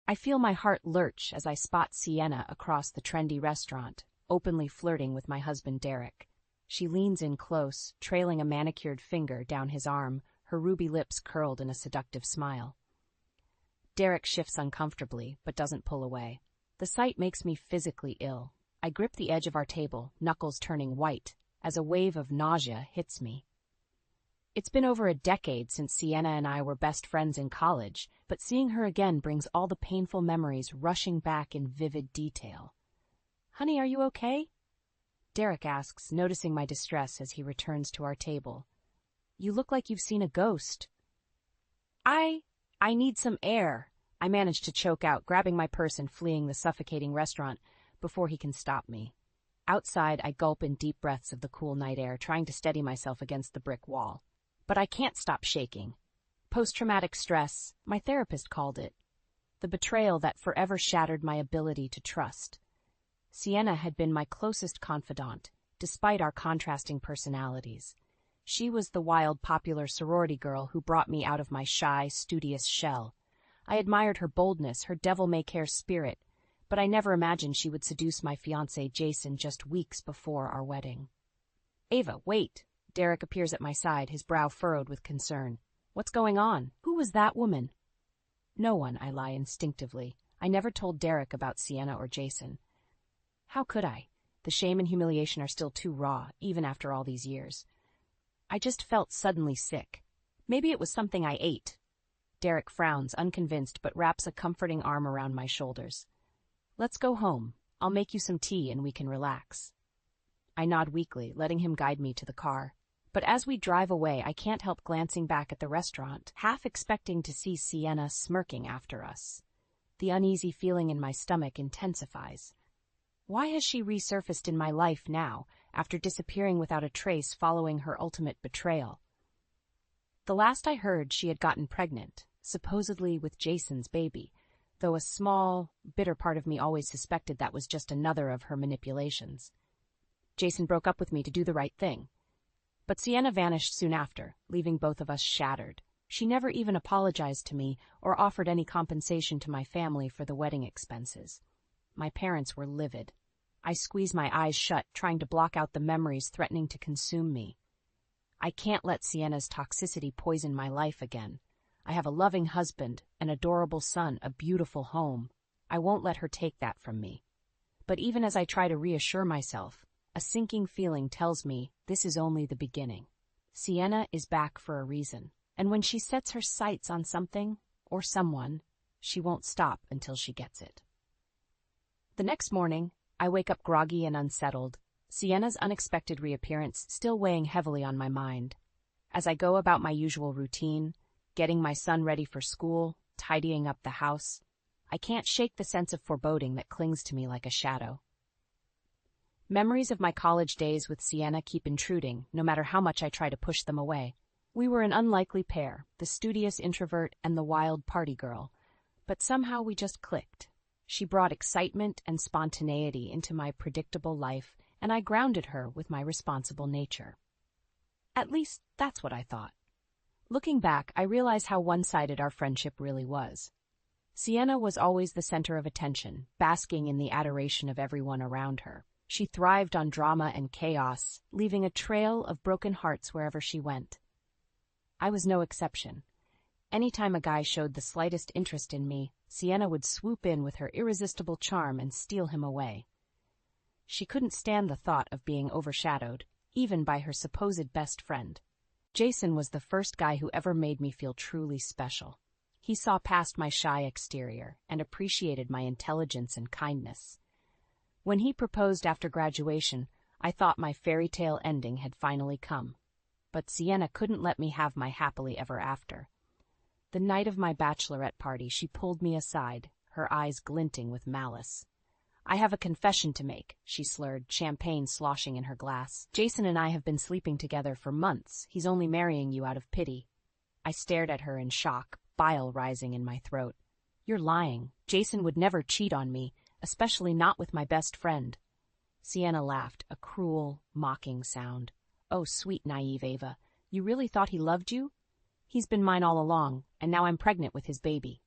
I feel my heart lurch as I spot Sienna across the trendy restaurant, openly flirting with my husband Derek. She leans in close, trailing a manicured finger down his arm, her ruby lips curled in a seductive smile. Derek shifts uncomfortably, but doesn't pull away. The sight makes me physically ill. I grip the edge of our table, knuckles turning white, as a wave of nausea hits me. It's been over a decade since Sienna and I were best friends in college, but seeing her again brings all the painful memories rushing back in vivid detail. "Honey, are you okay?" Derek asks, noticing my distress as he returns to our table. "You look like you've seen a ghost." I need some air," I manage to choke out, grabbing my purse and fleeing the suffocating restaurant before he can stop me. Outside, I gulp in deep breaths of the cool night air, trying to steady myself against the brick wall. But I can't stop shaking. Post-traumatic stress, my therapist called it. The betrayal that forever shattered my ability to trust. Sienna had been my closest confidant, despite our contrasting personalities. She was the wild, popular sorority girl who brought me out of my shy, studious shell. I admired her boldness, her devil-may-care spirit, but I never imagined she would seduce my fiancé Jason just weeks before our wedding. "Ava, wait." Derek appears at my side, his brow furrowed with concern. "What's going on? Who was that woman?" "No one," I lie instinctively. I never told Derek about Sienna or Jason. How could I? The shame and humiliation are still too raw, even after all these years. I just felt suddenly sick. Maybe it was something I ate. Derek frowns, unconvinced, but wraps a comforting arm around my shoulders. "Let's go home. I'll make you some tea and we can relax." I nod weakly, letting him guide me to the car. But as we drive away, I can't help glancing back at the restaurant, half expecting to see Sienna smirking after us. The uneasy feeling in my stomach intensifies. Why has she resurfaced in my life now, after disappearing without a trace following her ultimate betrayal? The last I heard, she had gotten pregnant, supposedly with Jason's baby, though a small, bitter part of me always suspected that was just another of her manipulations. Jason broke up with me to do the right thing. But Sienna vanished soon after, leaving both of us shattered. She never even apologized to me or offered any compensation to my family for the wedding expenses. My parents were livid. I squeeze my eyes shut, trying to block out the memories threatening to consume me. I can't let Sienna's toxicity poison my life again. I have a loving husband, an adorable son, a beautiful home. I won't let her take that from me. But even as I try to reassure myself, a sinking feeling tells me this is only the beginning. Sienna is back for a reason, and when she sets her sights on something, or someone, she won't stop until she gets it. The next morning, I wake up groggy and unsettled, Sienna's unexpected reappearance still weighing heavily on my mind. As I go about my usual routine, getting my son ready for school, tidying up the house, I can't shake the sense of foreboding that clings to me like a shadow. Memories of my college days with Sienna keep intruding, no matter how much I try to push them away. We were an unlikely pair, the studious introvert and the wild party girl, but somehow we just clicked. She brought excitement and spontaneity into my predictable life, and I grounded her with my responsible nature. At least, that's what I thought. Looking back, I realize how one-sided our friendship really was. Sienna was always the center of attention, basking in the adoration of everyone around her. She thrived on drama and chaos, leaving a trail of broken hearts wherever she went. I was no exception. Anytime a guy showed the slightest interest in me, Sienna would swoop in with her irresistible charm and steal him away. She couldn't stand the thought of being overshadowed, even by her supposed best friend. Jason was the first guy who ever made me feel truly special. He saw past my shy exterior and appreciated my intelligence and kindness. When he proposed after graduation, I thought my fairy tale ending had finally come. But Sienna couldn't let me have my happily ever after. The night of my bachelorette party, she pulled me aside, her eyes glinting with malice. "I have a confession to make," she slurred, champagne sloshing in her glass. "Jason and I have been sleeping together for months. He's only marrying you out of pity." I stared at her in shock, bile rising in my throat. "You're lying. Jason would never cheat on me, especially not with my best friend." Sienna laughed, a cruel, mocking sound. "Oh, sweet, naive Ava, you really thought he loved you? He's been mine all along, and now I'm pregnant with his baby."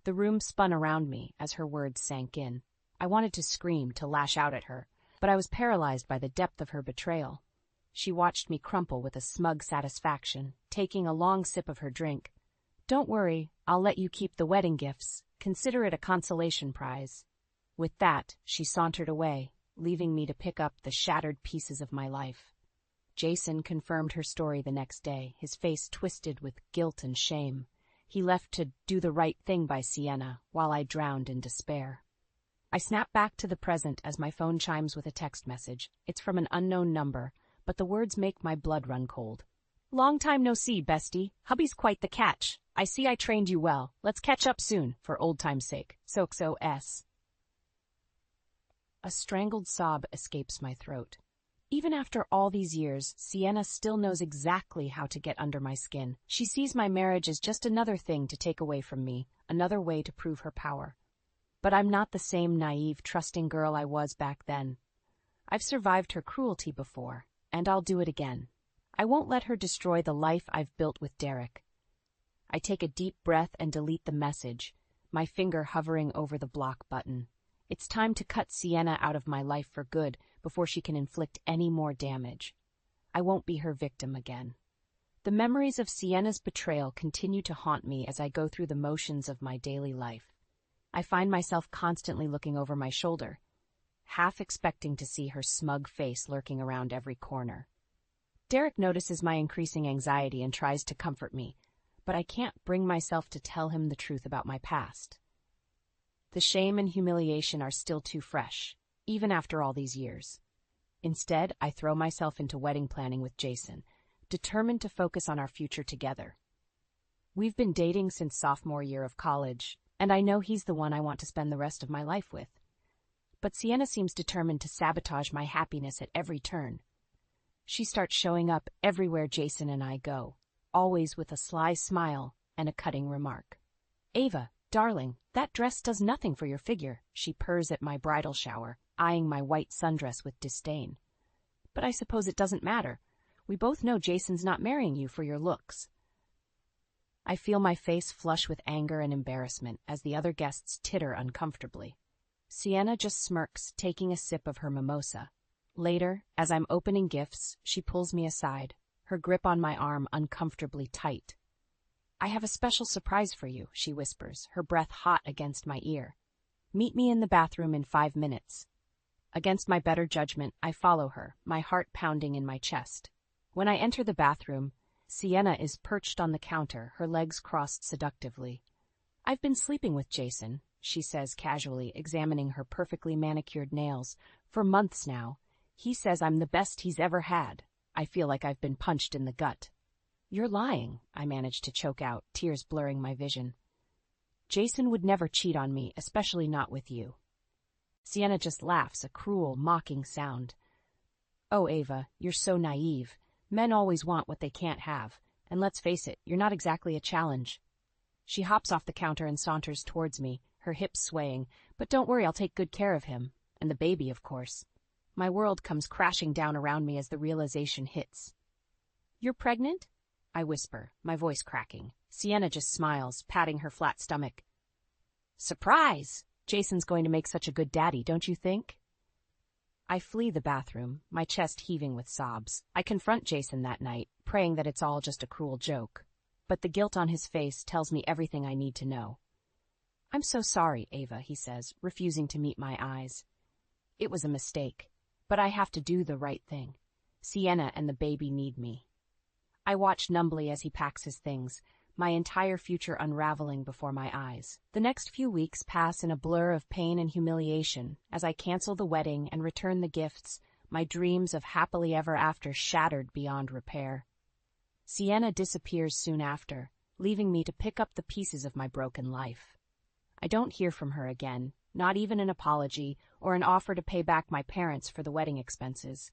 The room spun around me as her words sank in. I wanted to scream, to lash out at her, but I was paralyzed by the depth of her betrayal. She watched me crumple with a smug satisfaction, taking a long sip of her drink. "Don't worry, I'll let you keep the wedding gifts. Consider it a consolation prize." With that, she sauntered away, leaving me to pick up the shattered pieces of my life. Jason confirmed her story the next day, his face twisted with guilt and shame. He left to do the right thing by Sienna, while I drowned in despair. I snap back to the present as my phone chimes with a text message. It's from an unknown number, but the words make my blood run cold. "Long time no see, bestie. Hubby's quite the catch. I see I trained you well. Let's catch up soon, for old time's sake. Soxo S." A strangled sob escapes my throat. Even after all these years, Sienna still knows exactly how to get under my skin. She sees my marriage as just another thing to take away from me, another way to prove her power. But I'm not the same naive, trusting girl I was back then. I've survived her cruelty before, and I'll do it again. I won't let her destroy the life I've built with Derek. I take a deep breath and delete the message, my finger hovering over the block button. It's time to cut Sienna out of my life for good before she can inflict any more damage. I won't be her victim again. The memories of Sienna's betrayal continue to haunt me as I go through the motions of my daily life. I find myself constantly looking over my shoulder, half expecting to see her smug face lurking around every corner. Derek notices my increasing anxiety and tries to comfort me, but I can't bring myself to tell him the truth about my past. The shame and humiliation are still too fresh, even after all these years. Instead, I throw myself into wedding planning with Jason, determined to focus on our future together. We've been dating since sophomore year of college, and I know he's the one I want to spend the rest of my life with. But Sienna seems determined to sabotage my happiness at every turn. She starts showing up everywhere Jason and I go, always with a sly smile and a cutting remark. "Ava, darling, that dress does nothing for your figure," she purrs at my bridal shower, eyeing my white sundress with disdain. "But I suppose it doesn't matter. We both know Jason's not marrying you for your looks." I feel my face flush with anger and embarrassment as the other guests titter uncomfortably. Sienna just smirks, taking a sip of her mimosa. Later, as I'm opening gifts, she pulls me aside, her grip on my arm uncomfortably tight. "I have a special surprise for you," she whispers, her breath hot against my ear. "Meet me in the bathroom in 5 minutes." Against my better judgment, I follow her, my heart pounding in my chest. When I enter the bathroom, Sienna is perched on the counter, her legs crossed seductively. "I've been sleeping with Jason," she says casually, examining her perfectly manicured nails, "for months now. He says I'm the best he's ever had." I feel like I've been punched in the gut. "You're lying," I manage to choke out, tears blurring my vision. "Jason would never cheat on me, especially not with you." Sienna just laughs, a cruel, mocking sound. "Oh, Ava, you're so naive. Men always want what they can't have, and let's face it, you're not exactly a challenge." She hops off the counter and saunters towards me, her hips swaying. "But don't worry, I'll take good care of him. And the baby, of course." My world comes crashing down around me as the realization hits. "You're pregnant?" I whisper, my voice cracking. Sienna just smiles, patting her flat stomach. "Surprise! Jason's going to make such a good daddy, don't you think?" I flee the bathroom, my chest heaving with sobs. I confront Jason that night, praying that it's all just a cruel joke. But the guilt on his face tells me everything I need to know. "I'm so sorry, Ava," he says, refusing to meet my eyes. "It was a mistake, but I have to do the right thing. Sienna and the baby need me." I watch numbly as he packs his things, my entire future unraveling before my eyes. The next few weeks pass in a blur of pain and humiliation as I cancel the wedding and return the gifts, my dreams of happily ever after shattered beyond repair. Sienna disappears soon after, leaving me to pick up the pieces of my broken life. I don't hear from her again, not even an apology or an offer to pay back my parents for the wedding expenses.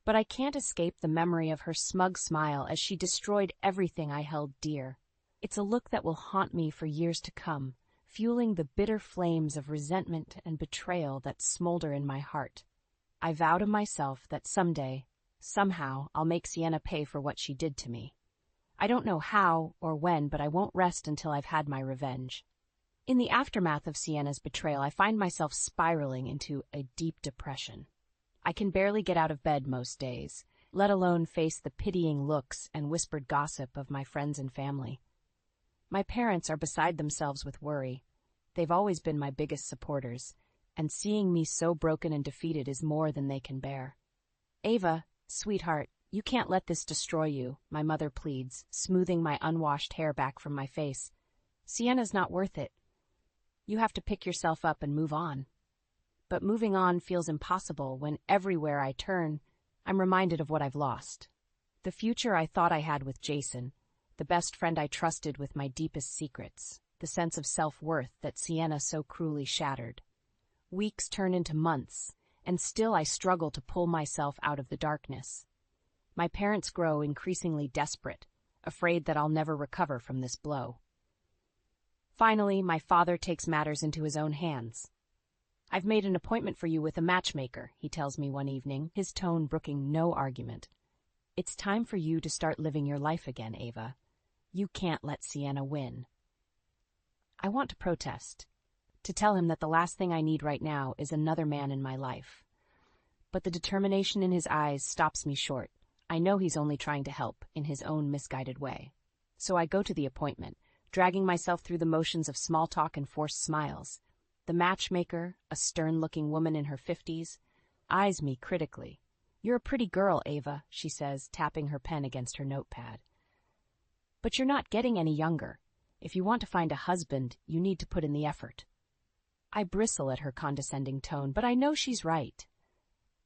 But I can't escape the memory of her smug smile as she destroyed everything I held dear. It's a look that will haunt me for years to come, fueling the bitter flames of resentment and betrayal that smolder in my heart. I vow to myself that someday, somehow, I'll make Sienna pay for what she did to me. I don't know how or when, but I won't rest until I've had my revenge. In the aftermath of Sienna's betrayal, I find myself spiraling into a deep depression. I can barely get out of bed most days, let alone face the pitying looks and whispered gossip of my friends and family. My parents are beside themselves with worry. They've always been my biggest supporters, and seeing me so broken and defeated is more than they can bear. "Ava, sweetheart, you can't let this destroy you," my mother pleads, smoothing my unwashed hair back from my face. "Sienna's not worth it. You have to pick yourself up and move on." But moving on feels impossible when everywhere I turn, I'm reminded of what I've lost. The future I thought I had with Jason, the best friend I trusted with my deepest secrets, the sense of self-worth that Sienna so cruelly shattered. Weeks turn into months, and still I struggle to pull myself out of the darkness. My parents grow increasingly desperate, afraid that I'll never recover from this blow. Finally, my father takes matters into his own hands. "I've made an appointment for you with a matchmaker," he tells me one evening, his tone brooking no argument. "It's time for you to start living your life again, Ava. You can't let Sienna win." I want to protest, to tell him that the last thing I need right now is another man in my life. But the determination in his eyes stops me short. I know he's only trying to help in his own misguided way. So I go to the appointment, dragging myself through the motions of small talk and forced smiles. The matchmaker, a stern-looking woman in her 50s, eyes me critically. "You're a pretty girl, Ava," she says, tapping her pen against her notepad. "But you're not getting any younger. If you want to find a husband, you need to put in the effort." I bristle at her condescending tone, but I know she's right.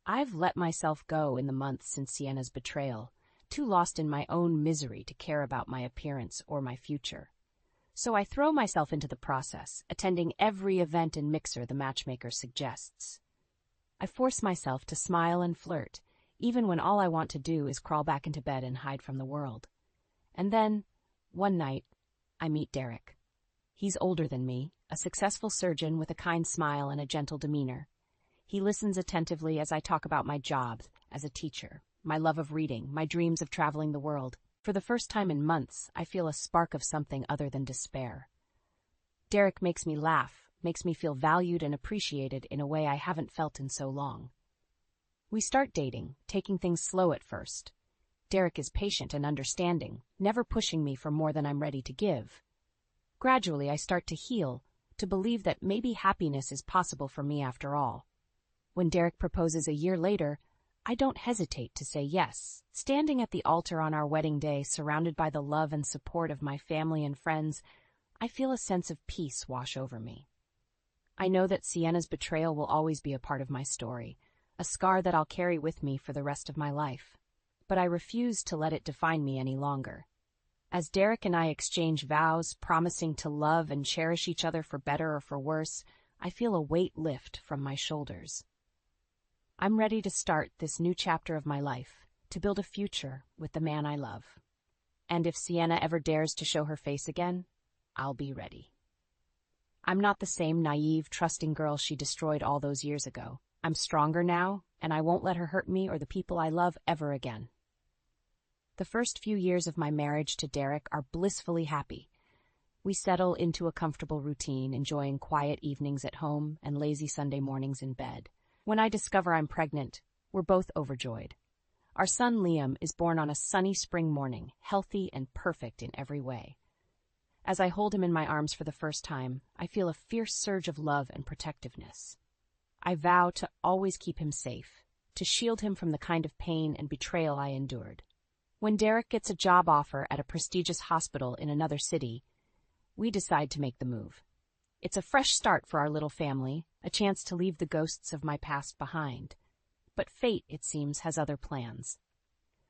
I've let myself go in the months since Sienna's betrayal, too lost in my own misery to care about my appearance or my future. So I throw myself into the process, attending every event and mixer the matchmaker suggests. I force myself to smile and flirt, even when all I want to do is crawl back into bed and hide from the world. And then, one night, I meet Derek. He's older than me, a successful surgeon with a kind smile and a gentle demeanor. He listens attentively as I talk about my job as a teacher, my love of reading, my dreams of traveling the world. For the first time in months, I feel a spark of something other than despair. Derek makes me laugh, makes me feel valued and appreciated in a way I haven't felt in so long. We start dating, taking things slow at first. Derek is patient and understanding, never pushing me for more than I'm ready to give. Gradually, I start to heal, to believe that maybe happiness is possible for me after all. When Derek proposes a year later, I don't hesitate to say yes. Standing at the altar on our wedding day, surrounded by the love and support of my family and friends, I feel a sense of peace wash over me. I know that Sienna's betrayal will always be a part of my story, a scar that I'll carry with me for the rest of my life. But I refuse to let it define me any longer. As Derek and I exchange vows, promising to love and cherish each other for better or for worse, I feel a weight lift from my shoulders. I'm ready to start this new chapter of my life, to build a future with the man I love. And if Sienna ever dares to show her face again, I'll be ready. I'm not the same naive, trusting girl she destroyed all those years ago. I'm stronger now, and I won't let her hurt me or the people I love ever again. The first few years of my marriage to Derek are blissfully happy. We settle into a comfortable routine, enjoying quiet evenings at home and lazy Sunday mornings in bed. When I discover I'm pregnant, we're both overjoyed. Our son Liam is born on a sunny spring morning, healthy and perfect in every way. As I hold him in my arms for the first time, I feel a fierce surge of love and protectiveness. I vow to always keep him safe, to shield him from the kind of pain and betrayal I endured. When Derek gets a job offer at a prestigious hospital in another city, we decide to make the move. It's a fresh start for our little family, a chance to leave the ghosts of my past behind. But fate, it seems, has other plans.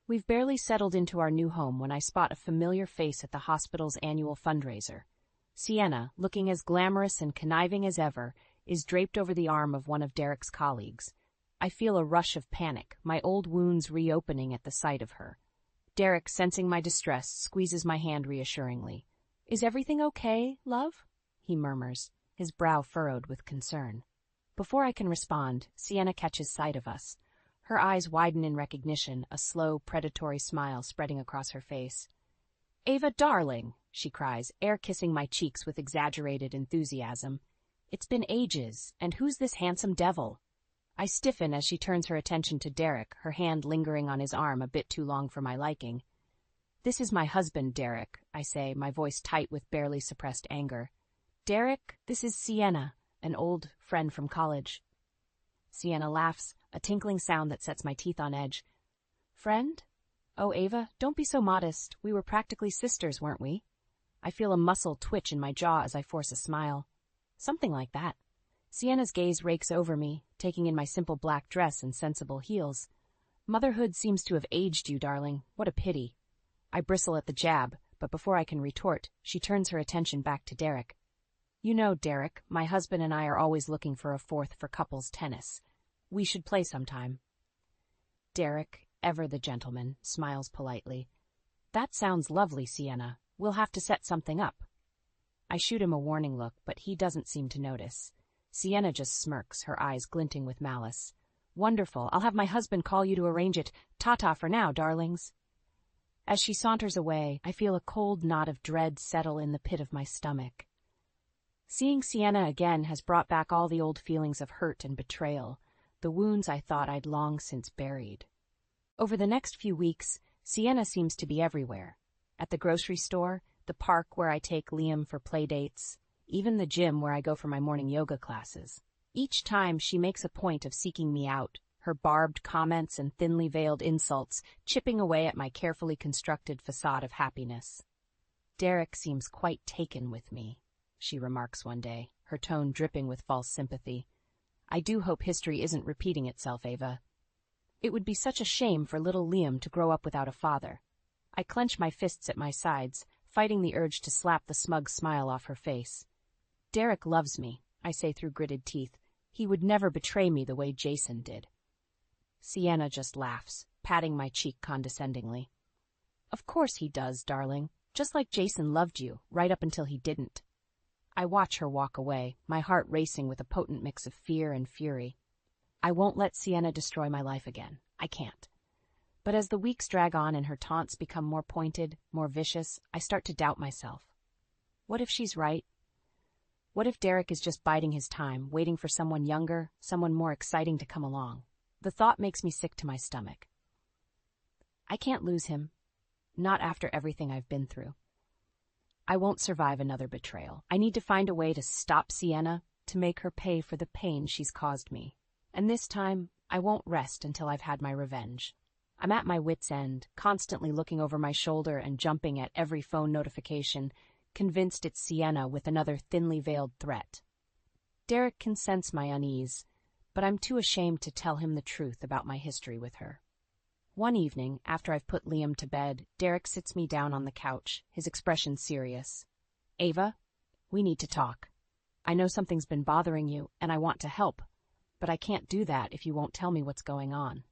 We've barely settled into our new home when I spot a familiar face at the hospital's annual fundraiser. Sienna, looking as glamorous and conniving as ever, is draped over the arm of one of Derek's colleagues. I feel a rush of panic, my old wounds reopening at the sight of her. Derek, sensing my distress, squeezes my hand reassuringly. "Is everything okay, love?" he murmurs, his brow furrowed with concern. Before I can respond, Sienna catches sight of us. Her eyes widen in recognition, a slow, predatory smile spreading across her face. "Ava, darling," she cries, air-kissing my cheeks with exaggerated enthusiasm. It's been ages, and who's this handsome devil? I stiffen as she turns her attention to Derek, her hand lingering on his arm a bit too long for my liking. This is my husband, Derek, I say, my voice tight with barely suppressed anger. Derek, this is Sienna, an old friend from college. Sienna laughs, a tinkling sound that sets my teeth on edge. Friend? Oh, Ava, don't be so modest. We were practically sisters, weren't we? I feel a muscle twitch in my jaw as I force a smile. Something like that. Sienna's gaze rakes over me, taking in my simple black dress and sensible heels. Motherhood seems to have aged you, darling. What a pity. I bristle at the jab, but before I can retort, she turns her attention back to Derek. You know, Derek, my husband and I are always looking for a fourth for couples tennis. We should play sometime. Derek, ever the gentleman, smiles politely. That sounds lovely, Sienna. We'll have to set something up. I shoot him a warning look, but he doesn't seem to notice. Sienna just smirks, her eyes glinting with malice. Wonderful. I'll have my husband call you to arrange it. Ta-ta for now, darlings. As she saunters away, I feel a cold knot of dread settle in the pit of my stomach. Seeing Sienna again has brought back all the old feelings of hurt and betrayal, the wounds I thought I'd long since buried. Over the next few weeks, Sienna seems to be everywhere. At the grocery store, the park where I take Liam for play dates, even the gym where I go for my morning yoga classes. Each time she makes a point of seeking me out, her barbed comments and thinly veiled insults chipping away at my carefully constructed facade of happiness. Derek seems quite taken with me, she remarks one day, her tone dripping with false sympathy. I do hope history isn't repeating itself, Ava. It would be such a shame for little Liam to grow up without a father. I clench my fists at my sides, fighting the urge to slap the smug smile off her face. Derek loves me, I say through gritted teeth. He would never betray me the way Jason did. Sienna just laughs, patting my cheek condescendingly. Of course he does, darling, just like Jason loved you, right up until he didn't. I watch her walk away, my heart racing with a potent mix of fear and fury. I won't let Sienna destroy my life again. I can't. But as the weeks drag on and her taunts become more pointed, more vicious, I start to doubt myself. What if she's right? What if Derek is just biding his time, waiting for someone younger, someone more exciting to come along? The thought makes me sick to my stomach. I can't lose him. Not after everything I've been through. I won't survive another betrayal. I need to find a way to stop Sienna, to make her pay for the pain she's caused me. And this time, I won't rest until I've had my revenge. I'm at my wit's end, constantly looking over my shoulder and jumping at every phone notification, convinced it's Sienna with another thinly veiled threat. Derek can sense my unease, but I'm too ashamed to tell him the truth about my history with her. One evening, after I've put Liam to bed, Derek sits me down on the couch, his expression serious. Ava, we need to talk. I know something's been bothering you, and I want to help, but I can't do that if you won't tell me what's going on.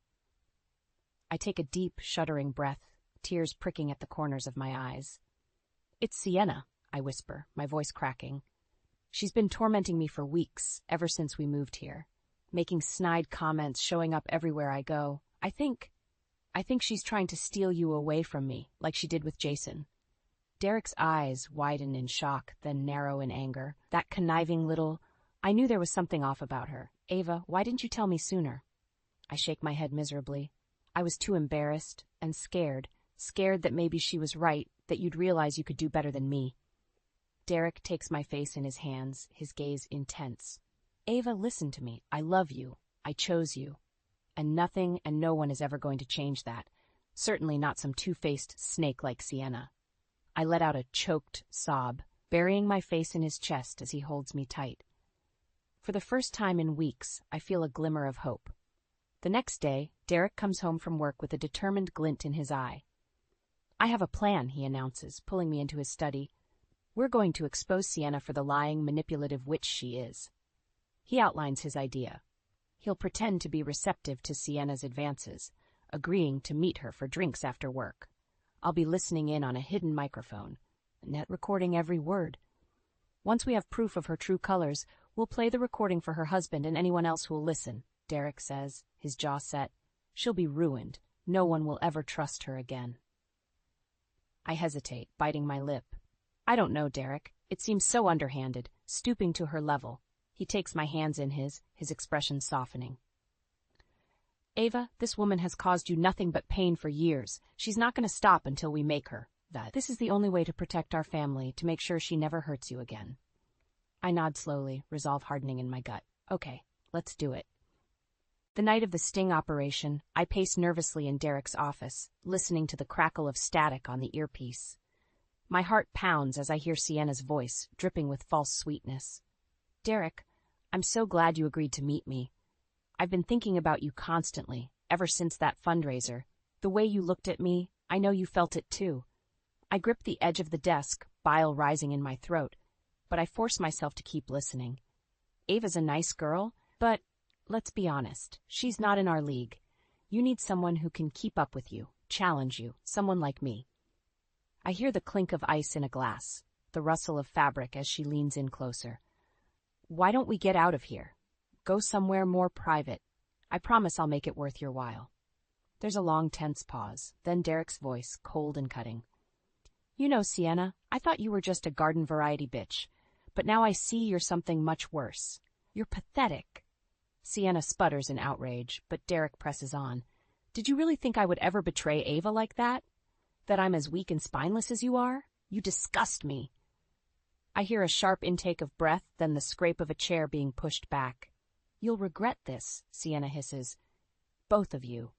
I take a deep, shuddering breath, tears pricking at the corners of my eyes. It's Sienna, I whisper, my voice cracking. She's been tormenting me for weeks, ever since we moved here, making snide comments, showing up everywhere I go. I think she's trying to steal you away from me, like she did with Jason. Derek's eyes widen in shock, then narrow in anger. That conniving little... I knew there was something off about her. Ava, why didn't you tell me sooner? I shake my head miserably. I was too embarrassed and scared that maybe she was right, that you'd realize you could do better than me. Derek takes my face in his hands, his gaze intense. Ava, listen to me. I love you. I chose you. And nothing and no one is ever going to change that. Certainly not some two-faced snake like Sienna. I let out a choked sob, burying my face in his chest as he holds me tight. For the first time in weeks, I feel a glimmer of hope. The next day, Derek comes home from work with a determined glint in his eye. I have a plan, he announces, pulling me into his study. We're going to expose Sienna for the lying, manipulative witch she is. He outlines his idea. He'll pretend to be receptive to Sienna's advances, agreeing to meet her for drinks after work. I'll be listening in on a hidden microphone, net recording every word. Once we have proof of her true colors, we'll play the recording for her husband and anyone else who'll listen, Derek says, his jaw set. She'll be ruined. No one will ever trust her again. I hesitate, biting my lip. I don't know, Derek. It seems so underhanded, stooping to her level. He takes my hands in his expression softening. Ava, this woman has caused you nothing but pain for years. She's not going to stop until we make her. This is the only way to protect our family, to make sure she never hurts you again. I nod slowly, resolve hardening in my gut. Okay, let's do it. The night of the sting operation, I pace nervously in Derek's office, listening to the crackle of static on the earpiece. My heart pounds as I hear Sienna's voice, dripping with false sweetness. Derek, I'm so glad you agreed to meet me. I've been thinking about you constantly, ever since that fundraiser. The way you looked at me, I know you felt it too. I gripped the edge of the desk, bile rising in my throat, but I forced myself to keep listening. Ava's a nice girl, but let's be honest, she's not in our league. You need someone who can keep up with you, challenge you, someone like me. I hear the clink of ice in a glass, the rustle of fabric as she leans in closer. Why don't we get out of here? Go somewhere more private. I promise I'll make it worth your while. There's a long, tense pause, then Derek's voice, cold and cutting. You know, Sienna, I thought you were just a garden variety bitch, but now I see you're something much worse. You're pathetic. Sienna sputters in outrage, but Derek presses on. Did you really think I would ever betray Ava like that? That I'm as weak and spineless as you are? You disgust me. I hear a sharp intake of breath, then the scrape of a chair being pushed back. You'll regret this, Sienna hisses. Both of you.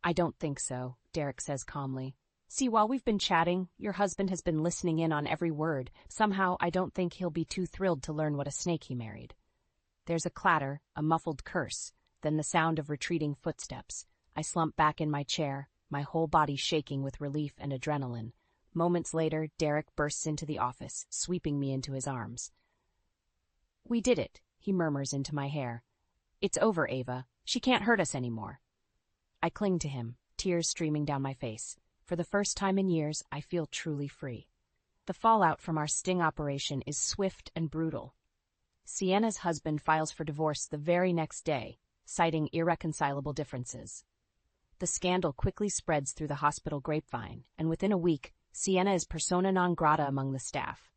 I don't think so, Derek says calmly. See, while we've been chatting, your husband has been listening in on every word. Somehow, I don't think he'll be too thrilled to learn what a snake he married. There's a clatter, a muffled curse, then the sound of retreating footsteps. I slump back in my chair, my whole body shaking with relief and adrenaline. Moments later, Derek bursts into the office, sweeping me into his arms. We did it, he murmurs into my hair. It's over, Ava. She can't hurt us anymore. I cling to him, tears streaming down my face. For the first time in years, I feel truly free. The fallout from our sting operation is swift and brutal. Sienna's husband files for divorce the very next day, citing irreconcilable differences. The scandal quickly spreads through the hospital grapevine, and within a week, Sienna is persona non grata among the staff.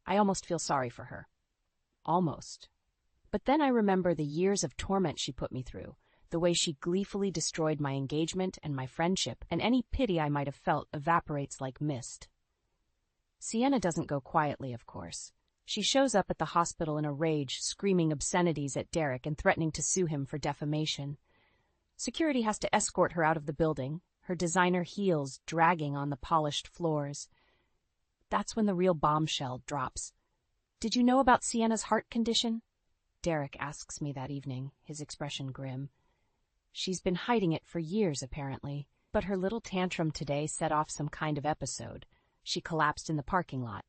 I almost feel sorry for her. Almost. But then I remember the years of torment she put me through, the way she gleefully destroyed my engagement and my friendship, and any pity I might have felt evaporates like mist. Sienna doesn't go quietly, of course. She shows up at the hospital in a rage, screaming obscenities at Derek and threatening to sue him for defamation. Security has to escort her out of the building, her designer heels dragging on the polished floors. That's when the real bombshell drops. Did you know about Sienna's heart condition? Derek asks me that evening, his expression grim. She's been hiding it for years, apparently, but her little tantrum today set off some kind of episode. She collapsed in the parking lot.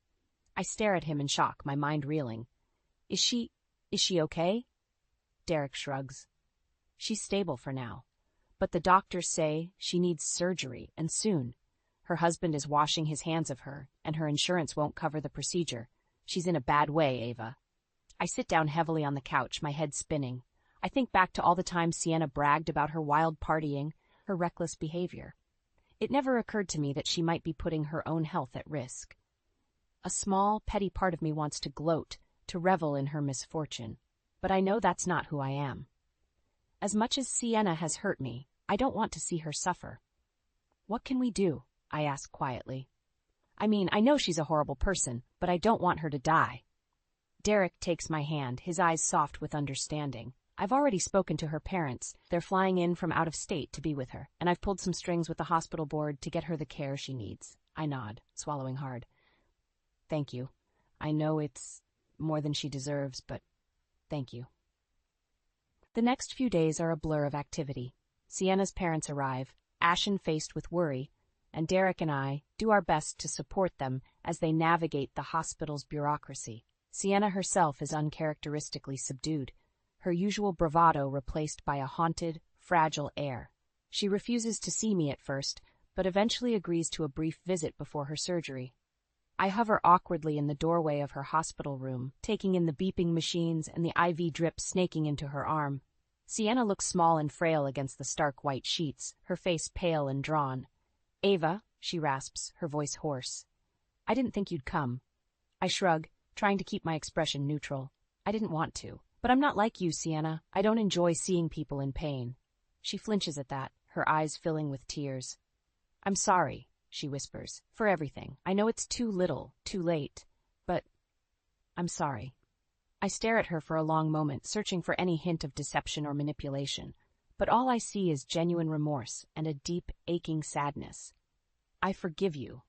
I stare at him in shock, my mind reeling. Is she okay? Derek shrugs. She's stable for now, but the doctors say she needs surgery, and soon. Her husband is washing his hands of her, and her insurance won't cover the procedure. She's in a bad way, Ava. I sit down heavily on the couch, my head spinning. I think back to all the times Sienna bragged about her wild partying, her reckless behavior. It never occurred to me that she might be putting her own health at risk. A small, petty part of me wants to gloat, to revel in her misfortune, but I know that's not who I am. As much as Sienna has hurt me, I don't want to see her suffer. What can we do? I ask quietly. I mean, I know she's a horrible person, but I don't want her to die. Derek takes my hand, his eyes soft with understanding. I've already spoken to her parents. They're flying in from out of state to be with her, and I've pulled some strings with the hospital board to get her the care she needs. I nod, swallowing hard. Thank you. I know it's more than she deserves, but thank you. The next few days are a blur of activity. Sienna's parents arrive, ashen-faced with worry, and Derek and I do our best to support them as they navigate the hospital's bureaucracy. Sienna herself is uncharacteristically subdued, her usual bravado replaced by a haunted, fragile air. She refuses to see me at first, but eventually agrees to a brief visit before her surgery. I hover awkwardly in the doorway of her hospital room, taking in the beeping machines and the IV drip snaking into her arm. Sienna looks small and frail against the stark white sheets, her face pale and drawn. Ava, she rasps, her voice hoarse. I didn't think you'd come. I shrug, trying to keep my expression neutral. I didn't want to. But I'm not like you, Sienna. I don't enjoy seeing people in pain. She flinches at that, her eyes filling with tears. I'm sorry, she whispers, for everything. I know it's too little, too late, but I'm sorry. I stare at her for a long moment, searching for any hint of deception or manipulation, but all I see is genuine remorse and a deep, aching sadness. I forgive you,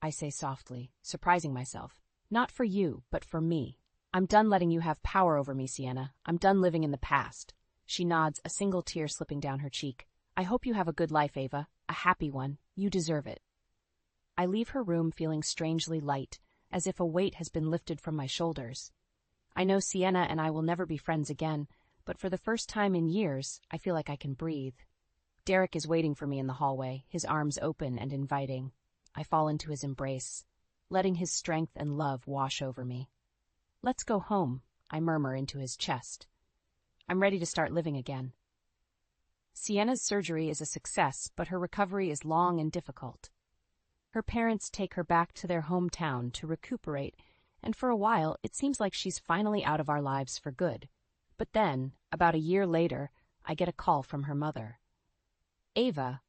I say softly, surprising myself. Not for you, but for me. I'm done letting you have power over me, Sienna. I'm done living in the past. She nods, a single tear slipping down her cheek. I hope you have a good life, Ava. A happy one. You deserve it. I leave her room feeling strangely light, as if a weight has been lifted from my shoulders. I know Sienna and I will never be friends again, but for the first time in years, I feel like I can breathe. Derek is waiting for me in the hallway, his arms open and inviting. I fall into his embrace, letting his strength and love wash over me. Let's go home, I murmur into his chest. I'm ready to start living again. Sienna's surgery is a success, but her recovery is long and difficult. Her parents take her back to their hometown to recuperate, and for a while it seems like she's finally out of our lives for good. But then, about a year later, I get a call from her mother. Ava,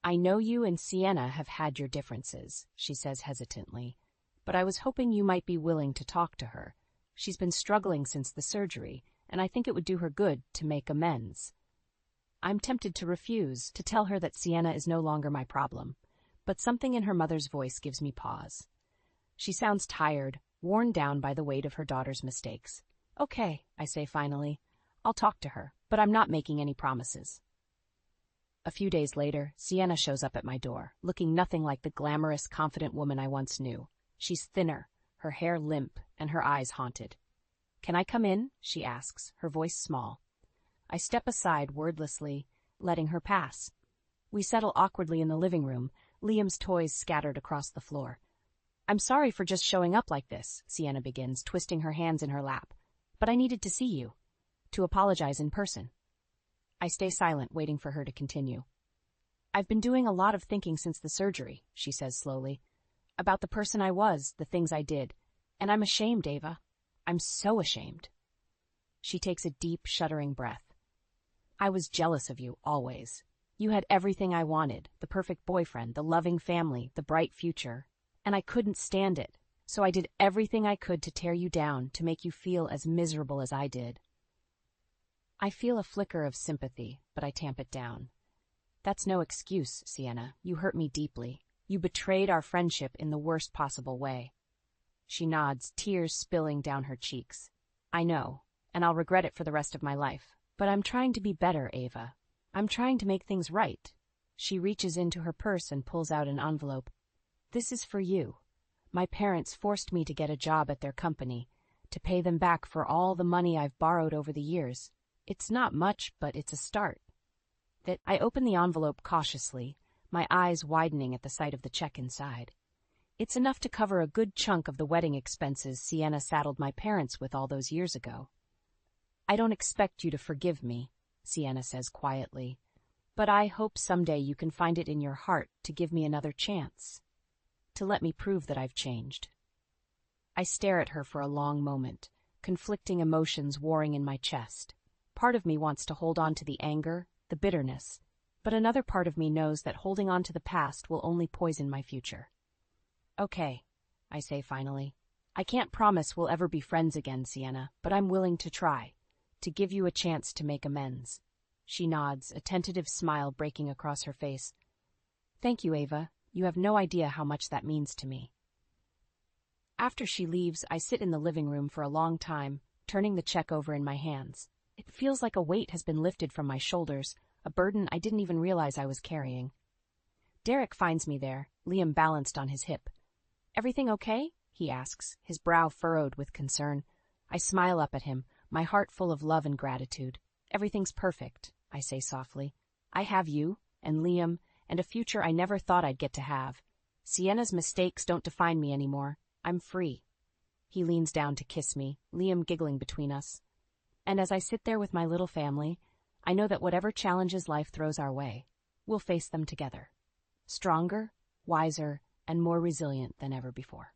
I know you and Sienna have had your differences, she says hesitantly, but I was hoping you might be willing to talk to her. She's been struggling since the surgery, and I think it would do her good to make amends. I'm tempted to refuse, to tell her that Sienna is no longer my problem, but something in her mother's voice gives me pause. She sounds tired, worn down by the weight of her daughter's mistakes. Okay, I say finally. I'll talk to her, but I'm not making any promises. A few days later, Sienna shows up at my door, looking nothing like the glamorous, confident woman I once knew. She's thinner, her hair limp, and her eyes haunted. Can I come in? She asks, her voice small. I step aside wordlessly, letting her pass. We settle awkwardly in the living room, Liam's toys scattered across the floor. I'm sorry for just showing up like this, Sienna begins, twisting her hands in her lap. But I needed to see you, to apologize in person. I stay silent, waiting for her to continue. I've been doing a lot of thinking since the surgery, she says slowly, about the person I was, the things I did, and I'm ashamed, Ava. I'm so ashamed. She takes a deep, shuddering breath. I was jealous of you, always. You had everything I wanted, the perfect boyfriend, the loving family, the bright future, and I couldn't stand it, so I did everything I could to tear you down, to make you feel as miserable as I did. I feel a flicker of sympathy, but I tamp it down. That's no excuse, Sienna. You hurt me deeply. You betrayed our friendship in the worst possible way. She nods, tears spilling down her cheeks. I know, and I'll regret it for the rest of my life. But I'm trying to be better, Ava. I'm trying to make things right. She reaches into her purse and pulls out an envelope. This is for you. My parents forced me to get a job at their company, to pay them back for all the money I've borrowed over the years. It's not much, but it's a start. I open the envelope cautiously, my eyes widening at the sight of the check inside. It's enough to cover a good chunk of the wedding expenses Sienna saddled my parents with all those years ago. I don't expect you to forgive me, Sienna says quietly, but I hope someday you can find it in your heart to give me another chance, to let me prove that I've changed. I stare at her for a long moment, conflicting emotions warring in my chest. Part of me wants to hold on to the anger, the bitterness, but another part of me knows that holding on to the past will only poison my future. Okay, I say finally. I can't promise we'll ever be friends again, Sienna, but I'm willing to try, to give you a chance to make amends. She nods, a tentative smile breaking across her face. Thank you, Ava. You have no idea how much that means to me. After she leaves, I sit in the living room for a long time, turning the check over in my hands. It feels like a weight has been lifted from my shoulders, a burden I didn't even realize I was carrying. Derek finds me there, Liam balanced on his hip. Everything okay? He asks, his brow furrowed with concern. I smile up at him, my heart full of love and gratitude. Everything's perfect, I say softly. I have you, and Liam, and a future I never thought I'd get to have. Sienna's mistakes don't define me anymore. I'm free. He leans down to kiss me, Liam giggling between us. And as I sit there with my little family, I know that whatever challenges life throws our way, we'll face them together. Stronger, wiser, and more resilient than ever before.